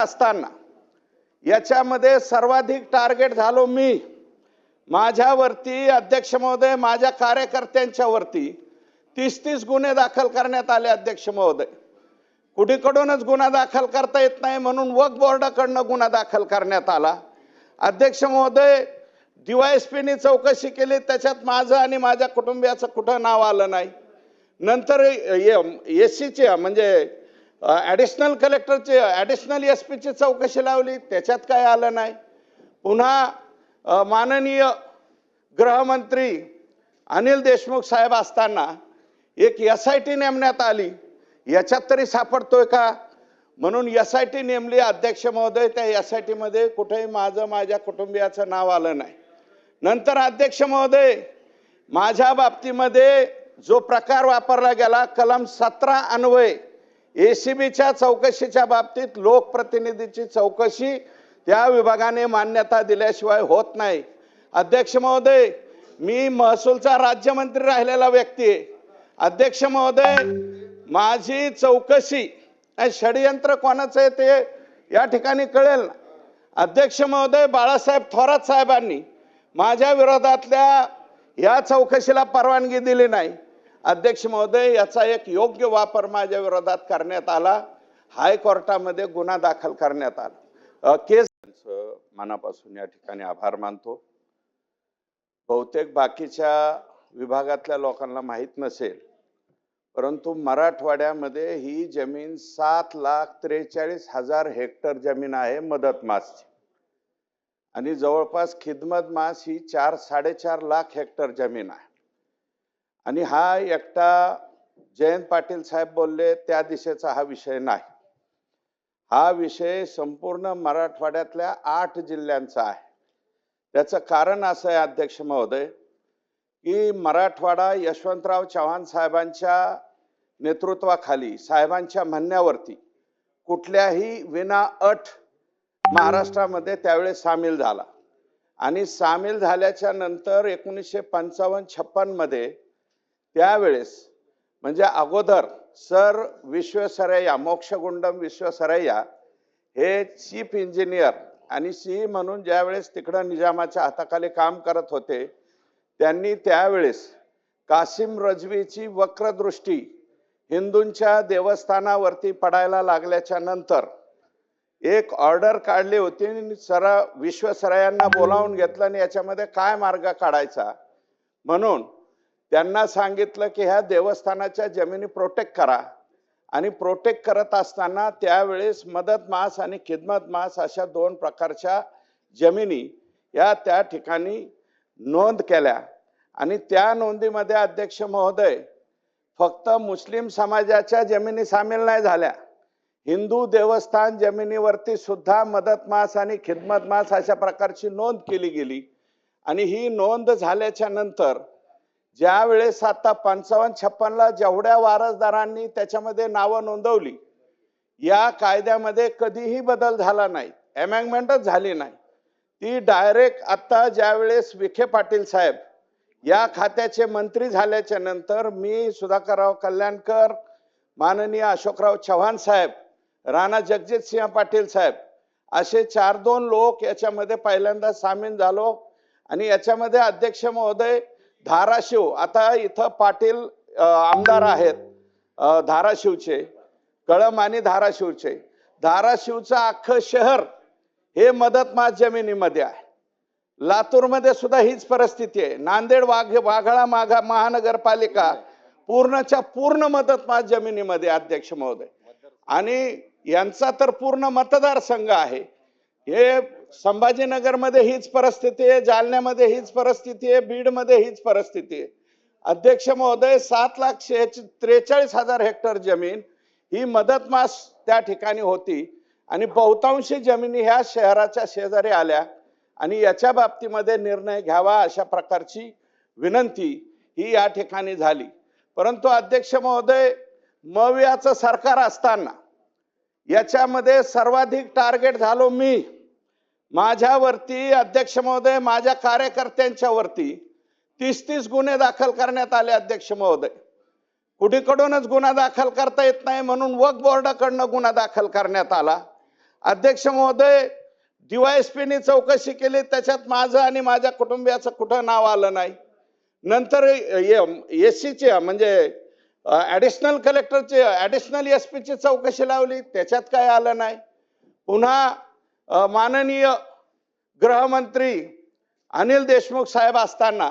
असताना याच्यामध्ये सर्वाधिक टार्गेट झालो मी। माझ्यावरती अध्यक्ष महोदय, माझ्या कार्यकर्त्यांच्या वरती 30 गुन्हे दाखल करण्यात आले। अध्यक्ष महोदय, कुठेकडूनच गुन्हा दाखल करता येत नाही म्हणून वक्फ बोर्डाकडून गुन्हा दाखल करण्यात आला। अध्यक्ष महोदय, DYSPनी चौकशी केली, त्याच्यात माझं आणि माझ्या कुटुंबियाचं कुठं नाव आलं नाही। नंतर SCची म्हणजे ॲडिशनल कलेक्टरची ॲडिशनल SPची चौकशी लावली, त्याच्यात काय आलं नाही। पुन्हा माननीय गृहमंत्री अनिल देशमुख साहेब असताना एक SIT नेमण्यात आली, याच्यात तरी सापडतोय का म्हणून SIT नेमली। अध्यक्ष महोदय, त्या SIT मध्ये कुठेही माझं माझ्या कुटुंबियाचं नाव आलं नाही। नंतर अध्यक्ष महोदय, माझ्या बाबतीमध्ये जो प्रकार वापरला गेला, कलम 17 अन्वये ACBच्या चौकशीच्या बाबतीत लोकप्रतिनिधीची चौकशी त्या विभागाने मान्यता दिल्याशिवाय होत नाही। अध्यक्ष महोदय, मी महसूलचा राज्यमंत्री राहिलेला व्यक्ती आहे। अध्यक्ष महोदय, माझी चौकशी षडयंत्र कोणाचं आहे ते या ठिकाणी कळेल ना। अध्यक्ष महोदय, बाळासाहेब थोरात साहेबांनी माझ्या विरोधातल्या या चौकशीला परवानगी दिली नाही। अध्यक्ष महोदय, याचा एक योग्य वापर माझ्या विरोधात करण्यात आला, हायकोर्टामध्ये गुन्हा दाखल करण्यात आला। केस मनापासून या ठिकाणी आभार मानतो। बहुतेक बाकीच्या विभागातल्या लोकांना माहित नसेल, परंतु मराठवाड्यामध्ये ही जमीन 7,43,000 हेक्टर जमीन आहे मदत मासची, आणि जवळपास खिदमत मास ही 4-4.5 लाख हेक्टर जमीन आहे। आणि हा एकटा जयंत पाटील साहेब बोलले त्या दिशेचा हा विषय नाही, हा विषय संपूर्ण मराठवाड्यातल्या 8 जिल्ह्यांचा आहे। त्याचं कारण असं आहे अध्यक्ष महोदय, की मराठवाडा यशवंतराव चव्हाण साहेबांच्या नेतृत्वाखाली साहेबांच्या म्हणण्यावरती कुठल्याही विना अट महाराष्ट्रामध्ये त्यावेळेस सामील झाला, आणि सामील झाल्याच्या नंतर 1955-56 मध्ये त्यावेळेस म्हणजे अगोदर सर विश्वेश्वरय्या, मोक्षगुंडम विश्वेश्वरय्या हे चीफ इंजिनियर आणि सी म्हणून ज्यावेळेस तिकडं निजामाच्या हाताखाली काम करत होते, त्यांनी त्यावेळेस कासिम रजवीची वक्रदृष्टी हिंदूंच्या देवस्थानावरती पडायला लागल्याच्या नंतर एक ऑर्डर काढली होती। सर विश्वेश्वरय्यांना बोलावून घेतलं आणि याच्यामध्ये काय मार्ग काढायचा म्हणून त्यांना सांगितलं की ह्या देवस्थानाच्या जमिनी प्रोटेक्ट करा। आणि प्रोटेक्ट करत असताना त्यावेळेस मदत मास आणि खिदमत मास अशा 2 प्रकारच्या जमिनी या त्या ठिकाणी नोंद केल्या, आणि त्या नोंदीमध्ये अध्यक्ष महोदय फक्त मुस्लिम समाजाच्या जमिनी सामील नाही झाल्या, हिंदू देवस्थान जमिनीवरती सुद्धा मदत मास आणि खिदमत मास अशा प्रकारची नोंद केली गेली। आणि ही नोंद झाल्याच्या नंतर ज्या वेळेस आता 55-56 ला जेवढ्या वारसदारांनी त्याच्यामध्ये नावं नोंदवली, या कायद्यामध्ये कधीही बदल झाला नाही, अमेंडमेंटच झाली नाही। ती डायरेक्ट आता ज्या वेळेस विखे पाटील साहेब या खात्याचे मंत्री झाल्याच्या नंतर मी, सुधाकरराव कल्याणकर, माननीय अशोकराव चव्हाण साहेब, राणा जगजितसिंह पाटील साहेब असे 4-2 लोक याच्यामध्ये पहिल्यांदा सामील झालो। आणि याच्यामध्ये अध्यक्ष महोदय धाराशिव, आता इथं पाटील आमदार आहेत धाराशिवचे, कळम आणि धाराशिवचे, धाराशिवचं अख्खं शहर हे मदत मास जमिनीमध्ये आहे। लातूरमध्ये सुद्धा हीच परिस्थिती आहे। नांदेड वाघाळा महानगरपालिका पूर्णच्या पूर्ण मदत मास जमिनीमध्ये अध्यक्ष महोदय, आणि यांचा तर पूर्ण मतदारसंघ आहे। हे संभाजीनगरमध्ये हीच परिस्थिती आहे, जालन्यामध्ये हीच परिस्थिती आहे, बीडमध्ये हीच परिस्थिती आहे। अध्यक्ष महोदय, 7,43,000 हेक्टर जमीन ही मदत मास त्या ठिकाणी होती, आणि बहुतांशी जमिनी ह्या शहराच्या शेजारी आल्या, आणि याच्या बाबतीमध्ये निर्णय घ्यावा अशा प्रकारची विनंती ही या ठिकाणी झाली। परंतु अध्यक्ष महोदय, मवियाचं सरकार असताना याच्यामध्ये सर्वाधिक टार्गेट झालो मी। माझ्यावरती अध्यक्ष महोदय, माझ्या कार्यकर्त्यांच्या वरती 30 गुन्हे दाखल करण्यात आले। अध्यक्ष महोदय, कुठेकडूनच गुन्हा दाखल करता येत नाही म्हणून वक्फ बोर्डाकडून गुन्हा दाखल करण्यात आला। अध्यक्ष महोदय, DYSPनी चौकशी केली, त्याच्यात माझं आणि माझ्या कुटुंबियाचं कुठं नाव आलं नाही. नंतर एससीची म्हणजे ऍडिशनल कलेक्टरची ऍडिशनल एसपीची चौकशी लावली, त्याच्यात काय आलं नाही. पुन्हा माननीय गृहमंत्री अनिल देशमुख साहेब असताना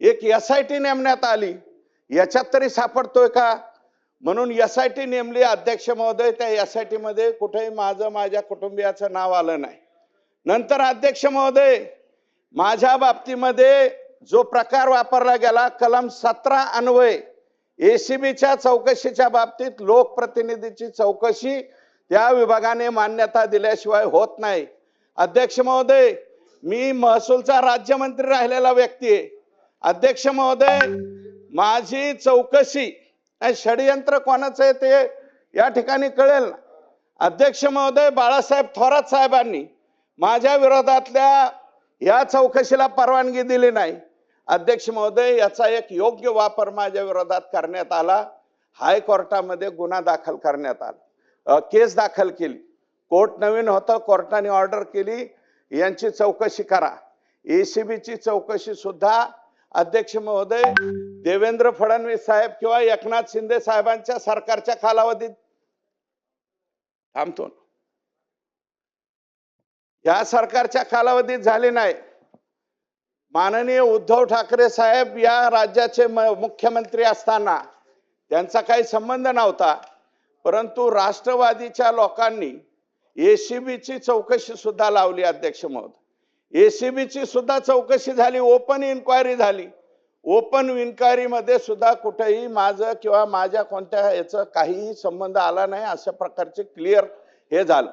एक SIT नेमण्यात आली, याच्यात तरी सापडतोय का? म्हणून SIT नेमली. अध्यक्ष महोदय, त्या SIT मध्ये कुठेही माझं माझ्या कुटुंबियाचं नाव आलं नाही. नंतर अध्यक्ष महोदय, माझ्या बाबतीमध्ये जो प्रकार वापरला गेला, कलम 17 अन्वये ACBच्या चौकशीच्या बाबतीत लोकप्रतिनिधीची चौकशी त्या विभागाने मान्यता दिल्याशिवाय होत नाही. अध्यक्ष महोदय, मी महसूलचा राज्यमंत्री राहिलेला व्यक्ती आहे. अध्यक्ष महोदय, माझी चौकशी षडयंत्र कोणाचं आहे ते या ठिकाणी कळेल ना. अध्यक्ष महोदय, बाळासाहेब थोरात साहेबांनी माझ्या विरोधातल्या या चौकशीला परवानगी दिली नाही. अध्यक्ष महोदय, याचा एक योग्य वापर माझ्या विरोधात करण्यात आला. हायकोर्टामध्ये गुन्हा दाखल करण्यात आला, केस दाखल केली. कोर्ट नवीन होतं, कोर्टाने ऑर्डर केली यांची चौकशी करा. ACBची चौकशी सुद्धा अध्यक्ष महोदय, देवेंद्र फडणवीस साहेब किंवा एकनाथ शिंदे साहेबांच्या सरकारच्या कालावधीत थांबतो, या सरकारच्या कालावधीत झाली नाही. माननीय उद्धव ठाकरे साहेब या राज्याचे मुख्यमंत्री असताना त्यांचा काही संबंध नव्हता, परंतु राष्ट्रवादीच्या लोकांनी ACBची चौकशी सुद्धा लावली. अध्यक्ष महोदय, ACBची सुद्धा चौकशी झाली, ओपन इन्क्वायरी झाली. ओपन इन्क्वायरी मध्ये सुद्धा कुठेही माझं किंवा माझ्या कोणत्या याचा काहीही संबंध आला नाही, अशा प्रकारचे क्लिअर हे झालं.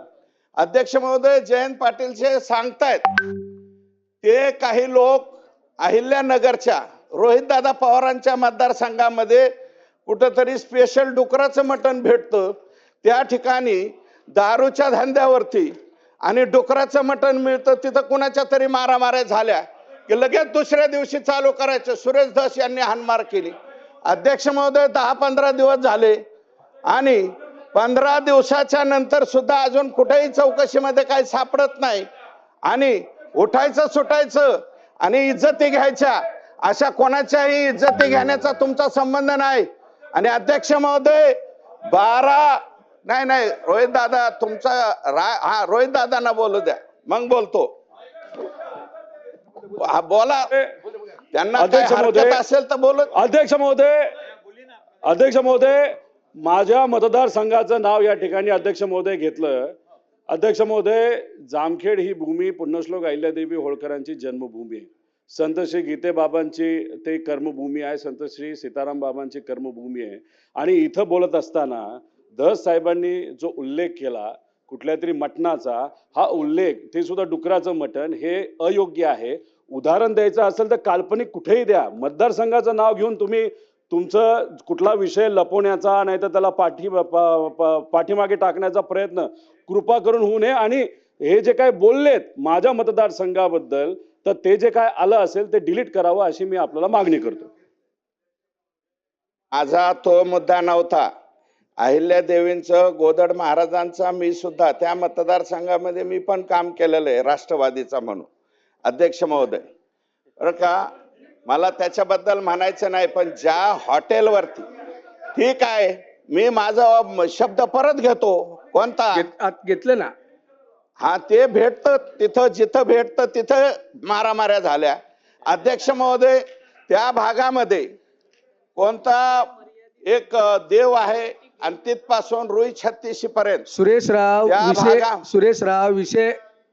अध्यक्ष महोदय, जयंत पाटील सांगतायत ते काही लोक अहिल्यानगरच्या रोहितदादा पवारांच्या मतदारसंघामध्ये कुठंतरी स्पेशल डुकराचं मटण भेटतं, त्या ठिकाणी दारूच्या धंद्यावरती आणि डुकराचं मटण मिळतं, तिथं कुणाच्या तरी मारामाऱ्या झाल्या की लगेच दुसऱ्या दिवशी चालू करायचं. सुरेश धस यांनी हाणमार केली. अध्यक्ष महोदय, 10-15 दिवस झाले आणि 15 दिवसाच्या नंतर सुद्धा अजून कुठेही चौकशीमध्ये काही सापडत नाही. आणि उठायचं सुटायचं आणि इज्जती घ्यायच्या, अशा कोणाच्याही इज्जती घेण्याचा तुमचा संबंध नाही. आणि अध्यक्ष महोदय, 12 नाही रोहित दादा तुमचा रोहित दादांना बोलू द्या, मग बोलतो. बोला, त्यांना हरकत असेल तर बोलू. अध्यक्ष महोदय, माझ्या मतदारसंघाचं नाव या ठिकाणी अध्यक्ष महोदय घेतलं. अध्यक्ष महोदय, जामखेड ही भूमी पुण्यश्लोक अहिल्यादेवी होळकरांची जन्मभूमी आहे. संत श्री गीते बाबांची ते कर्मभूमी आहे, संत श्री सीताराम बाबांची कर्मभूमी आहे. आणि इथं बोलत असताना धस साहेबांनी जो उल्लेख केला कुठल्या तरी मटणाचा, हा उल्लेख ते सुद्धा डुकराचं मटण, हे अयोग्य आहे. उदाहरण द्यायचं असेल तर काल्पनिक कुठेही द्या. मतदारसंघाचं नाव घेऊन तुम्ही तुमचं कुठला विषय लपवण्याचा नाही तर त्याला पाठीमागे टाकण्याचा प्रयत्न कृपा करून होऊ नये. आणि हे जे काय बोललेत माझ्या मतदारसंघाबद्दल, तर ते जे काय आलं असेल ते डिलीट करावं अशी मी आपल्याला मागणी करतो. माझा तो मुद्दा नव्हता. अहिल्यादेवींचं, गोदड महाराजांचा मी सुद्धा त्या मतदारसंघामध्ये मी पण काम केलेलं आहे राष्ट्रवादीचा म्हणून. अध्यक्ष महोदय, बरं का, मला त्याच्याबद्दल म्हणायचं नाही, पण ज्या हॉटेलवरती, ठीक आहे, मी माझा शब्द परत घेतो. कोणता घेतलं ना? हा, ते भेटतं तिथं, जिथं भेटतं तिथं मारामाऱ्या झाल्या. अध्यक्ष महोदय, त्या भागामध्ये कोणता एक देव आहे आणि तिथपासून रुई 36 पर्यंत सुरेश राव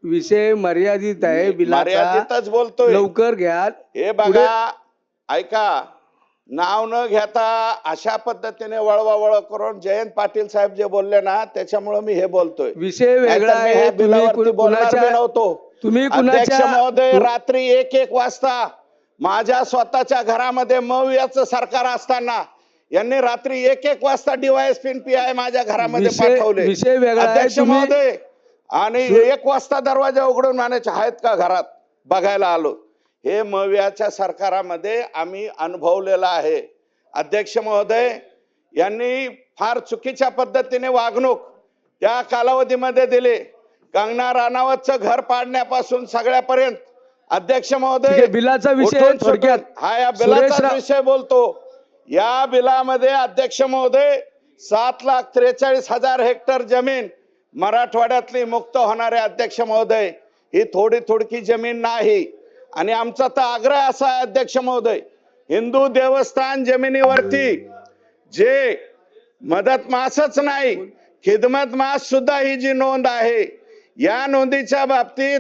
विषय मर्यादित आहे. मर्यादितच बोलतोय, लवकर घ्या. हे बघा, ऐका, नाव न घेता अशा पद्धतीने वळवावळ करून जयंत पाटील साहेब जे बोलले ना, त्याच्यामुळे मी हे बोलतोय. विषय वेगळा आहे. तुम्ही अध्यक्ष महोदय, रात्री 1-1 वाजता माझ्या स्वतःच्या घरामध्ये मवियाचं सरकार असताना यांनी रात्री 1-1 वाजता DYSP PI माझ्या घरामध्ये पाठवले. विषय वेगळा आहे. अध्यक्ष महोदय, आणि 1 वाजता दरवाजा उघडून म्हणायचे आहेत का घरात, बघायला आलो. हे मवियाच्या सरकारामध्ये आम्ही अनुभवलेलं आहे. अध्यक्ष महोदय, यांनी फार चुकीच्या पद्धतीने वागणूक त्या कालावधीमध्ये दिले. कंगना राणावतचं घर पाडण्यापासून सगळ्यापर्यंत अध्यक्ष ठीक आहे, महोदय बिलाचा विषय उठून थोडक्यात सुटून- हा या सुरेश बिलाचा रा- विषय बोलतो. या बिलामध्ये अध्यक्ष महोदय 7,43,000 हेक्टर जमीन मराठवाड्यातली मुक्त होणारे अध्यक्ष महोदय, ही थोडी थोडकी जमीन नाही. आणि आमचा तर आग्रह असा आहे अध्यक्ष महोदय, हिंदू देवस्थान जमिनीवरती जे मदत मासच नाही, खिदमत मास सुद्धा ही जी नोंद आहे, या नोंदीच्या बाबतीत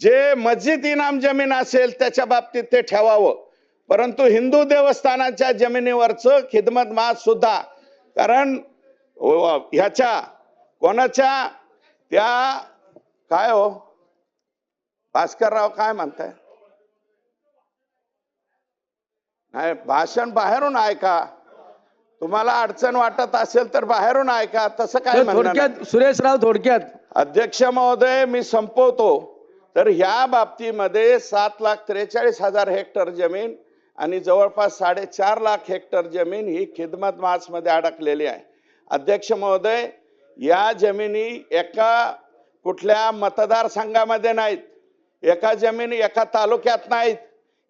जे मस्जिद इनाम जमीन असेल त्याच्या बाबतीत ते ठेवावं, परंतु हिंदू देवस्थानाच्या जमिनीवरचं खिदमत मास सुद्धा, कारण ह्याच्या कोणाच्या त्या काय हो भास्करराव काय म्हणताय, नाही भाषण बाहेरून ऐका, तुम्हाला अडचण वाटत असेल तर बाहेरून ऐका, तसं काय म्हणणं नाही. थोडक्यात सुरेश राव थोडक्यात अध्यक्ष महोदय मी संपवतो. तर ह्या बाबतीमध्ये 7,43,000 हेक्टर जमीन आणि जवळपास 4.5 लाख हेक्टर जमीन ही खिदमत मासमध्ये अडकलेली आहे. अध्यक्ष महोदय, या जमिनी एका कुठल्या मतदारसंघामध्ये नाहीत, एका जमिनी एका तालुक्यात नाहीत,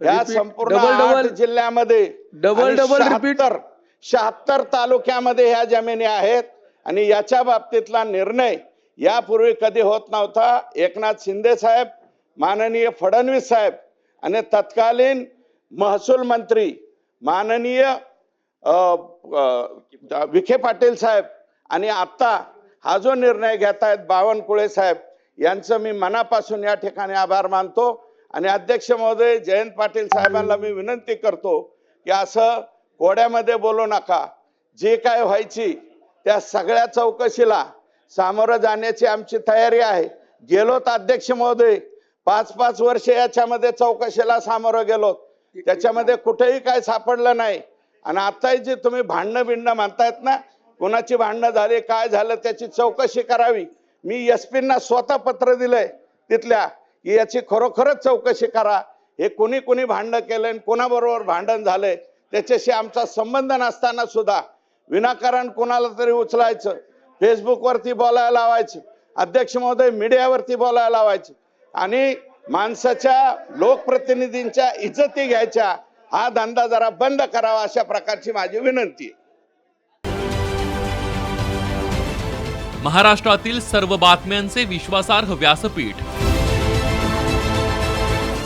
या Repeat. संपूर्ण Double 8 जिल्ह्यामध्ये Double repeat. 76 तालुक्यामध्ये ह्या जमिनी आहेत. आणि याच्या बाबतीतला निर्णय यापूर्वी कधी होत नव्हता. एकनाथ शिंदे साहेब, माननीय फडणवीस साहेब आणि तत्कालीन महसूल मंत्री माननीय विखे पाटील साहेब आणि आता हा जो निर्णय घेत आहेत बावनकुळे साहेब, यांचं मी मनापासून या ठिकाणी आभार मानतो. आणि अध्यक्ष महोदय जयंत पाटील साहेबांना मी विनंती करतो की असं कोड्यामध्ये बोलू नका. जे काय व्हायची त्या सगळ्या चौकशीला सामोरं जाण्याची आमची तयारी आहे. गेलोत अध्यक्ष महोदय, 5-5 वर्ष याच्यामध्ये चौकशीला सामोरं गेलो, त्याच्यामध्ये कुठेही काय सापडलं नाही. आणि आता जे तुम्ही भांडणं बिंडणं म्हणतायत ना, कोणाची भांडणं झाली काय झालं त्याची चौकशी करावी. मी SP-ना स्वतः पत्र दिलंय तिथल्या की याची खरोखरच चौकशी करा. हे कोणी भांडण केलंय, कोणाबरोबर भांडण झालंय त्याच्याशी आमचा संबंध नसताना सुद्धा विनाकारण कोणाला तरी उचलायचं, फेसबुकवरती बोलायला लावायचं, अध्यक्ष महोदय मीडियावरती बोलायला लावायचं आणि माणसाच्या लोकप्रतिनिधींच्या इज्जती घ्यायच्या, हा धंदा जरा बंद करावा अशा प्रकारची माझी विनंती आहे. महाराष्ट्रातील सर्व बातम्यांचे विश्वासार्ह व्यासपीठ,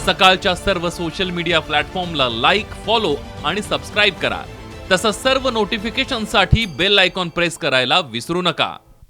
सकाळच्या सर्व सोशल मीडिया प्लॅटफॉर्मला लाईक, फॉलो आणि सबस्क्राईब करा. तसंच सर्व नोटिफिकेशनसाठी बेल आयकॉन प्रेस करायला विसरू नका.